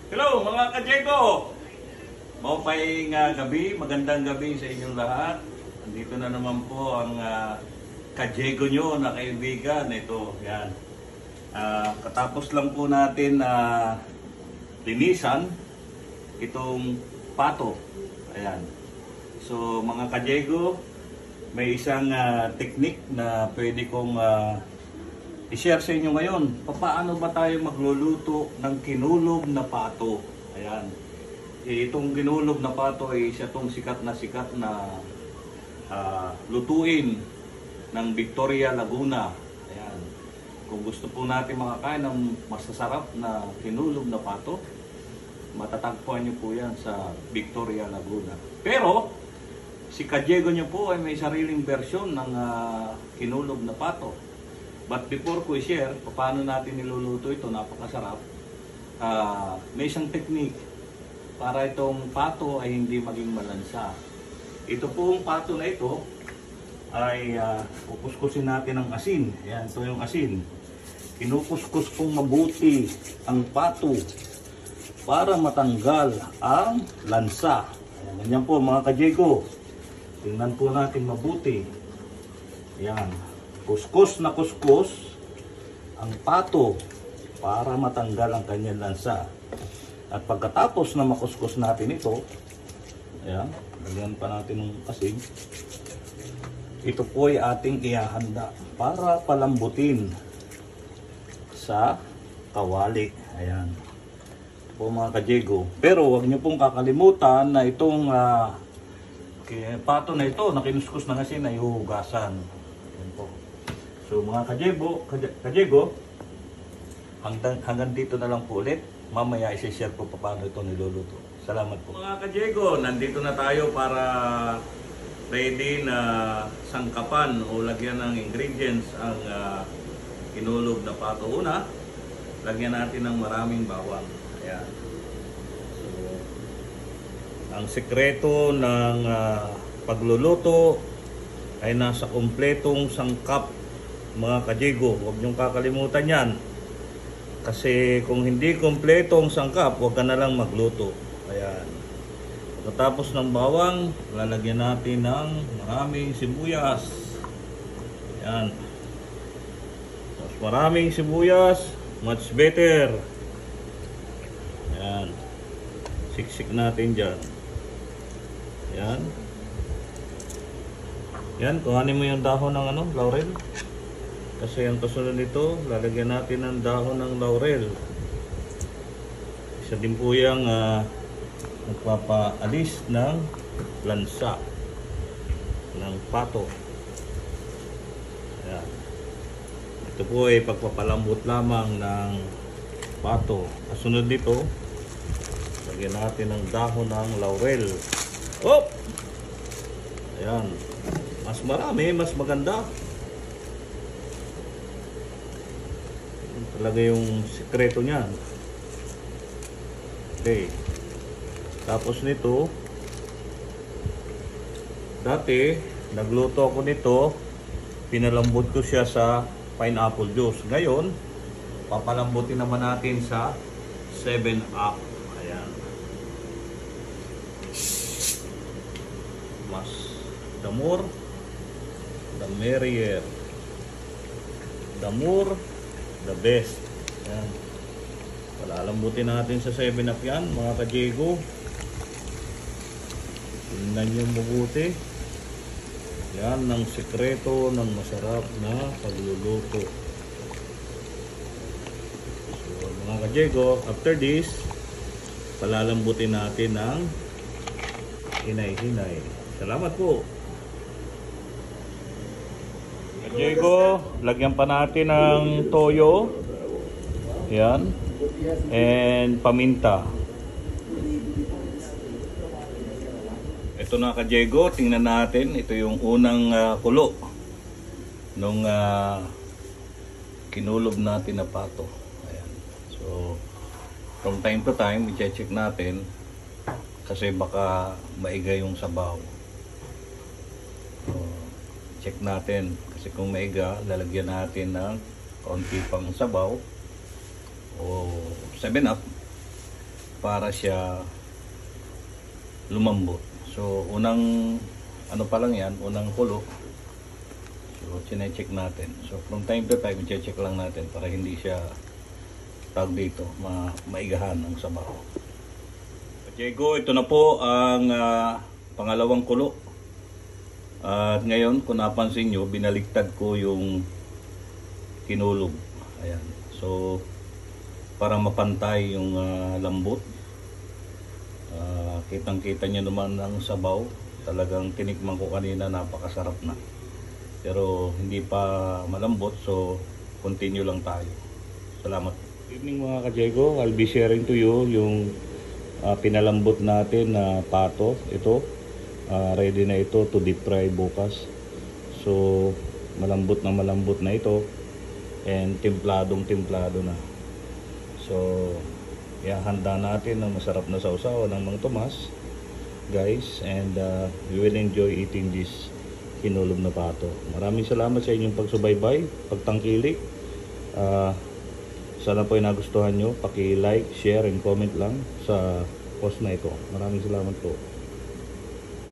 Hello mga ka-Jego! Maupay gabi, magandang gabi sa inyong lahat. Andito na naman po ang ka-Jego nyo na kaibigan. Ito, yan. Katapos lang po natin linisan itong pato. Ayan. So mga ka-Jego, may isang technique na pwede kong i-share sa inyo ngayon. Paano ba tayo magluluto ng kinulog na pato? Ayan. Itong kinulog na pato ay siya tong sikat na lutuin ng Victoria, Laguna. Ayan. Kung gusto po natin makakain ng masasarap na kinulog na pato, matatagpuan nyo po yan sa Victoria, Laguna. Pero, si ka-Jego nyo po ay may sariling version ng kinulog na pato. But before ko i-share paano natin niluluto ito, napakasarap, may isang technique para itong pato ay hindi maging malansa. Ito pong pato na ito ay kukuskusin natin ng asin. Ayan, ito yung asin. Kinukuskus pong mabuti ang pato para matanggal ang lansa. Ayan, ganyan po mga ka-Jego. Tingnan po natin mabuti. Ayan. Kuskus na kuskus ang pato para matanggal ang kanyang lansa. At pagkatapos na makuskus natin ito, ayan, lagyan pa natin ng asin. Ito po ay ating ihahanda para palambutin sa kawali. Ayan. Ito po mga ka-Jego. Pero huwag niyo pong kakalimutan na itong pato na ito na kinuskus ng asin ay huhugasan. Ayan po. So mga ka-Jego, hanggang dito na lang po ulit. Mamaya isi-share po paano ito niluluto. Salamat po. Mga ka-Jego, nandito na tayo para ready na sangkapan o lagyan ng ingredients ang kinulog na pato. Una, lagyan natin ng maraming bawang. Ayan. So, ang sekreto ng pagluluto ay nasa kumpletong sangkap. Mga ka-Jego, huwag niyong kakalimutan yan. Kasi kung hindi kompleto ang sangkap, huwag ka na lang magluto. Ayan. Pagkatapos ng bawang, lalagyan natin ng maraming sibuyas. Ayan. Mas maraming sibuyas, much better. Ayan. Siksik natin dyan. Ayan. Ayan, kuhanin mo yung dahon ng laurel. Kasi ang kasunod nito, lalagyan natin ng dahon ng laurel. Isa din po yung nagpapaalis ng lansa ng pato. Ayan. Ito po ay pagpapalambot lamang ng pato. Kasunod nito, lagyan natin ng dahon ng laurel. Oh! Ayan. Mas marami, mas maganda. Talaga yung sikreto niyan. Okay. Tapos nito, dati nagluto ako nito, pinalambot ko siya sa pineapple juice. Ngayon, papalambutin naman natin sa 7-Up. Ayan. Mas the more, the merrier. The more, the best. Ayan. Palalambutin natin sa 7-Up yan, mga ka-Jego. Tingnan nyo mabuti. Yan ang sekreto ng masarap na pagluluto. So mga ka-Jego, after this, palalambutin natin ng hinay-hinay. Salamat po. Ka-Jego, lagyan pa natin ng toyo. Yan. And paminta. Ito na ka-Jego, tingnan natin. Ito yung unang kulo nung kinulog natin na pato. Ayan. So, from time to time, i-check natin kasi baka maiga yung sabaw. So, check natin. Kasi kung maiga, lalagyan natin ng kaunti pang sabaw o 7-Up para siya lumambot. So unang ano pa lang yan, unang kulo. So chine-check natin. So from time to time i-check lang natin para hindi siya tawag dito maigahan ang sabaw. Diego, ito na po ang pangalawang kulo. At ngayon kung napansin nyo, binaliktad ko yung kinulog. Ayan. So para mapantay yung lambot. Kitang-kita nyo naman ang sabaw. Talagang tinikman ko kanina, napakasarap na. Pero hindi pa malambot, so continue lang tayo. Salamat. Good evening mga ka-Diego. I'll be sharing to you yung pinalambot natin na pato. Ito, ready na ito to deep fry bukas. So malambot na ito and templadong-templado na. So handa natin ng masarap na sausaw ng Mang Tomas, guys, and we will enjoy eating this kinulog na pato. Maraming salamat sa inyong pagsubaybay, pagtangkilik. Sana po ay nagustuhan nyo. Paki-like, share, and comment lang sa post na ito. Maraming salamat po.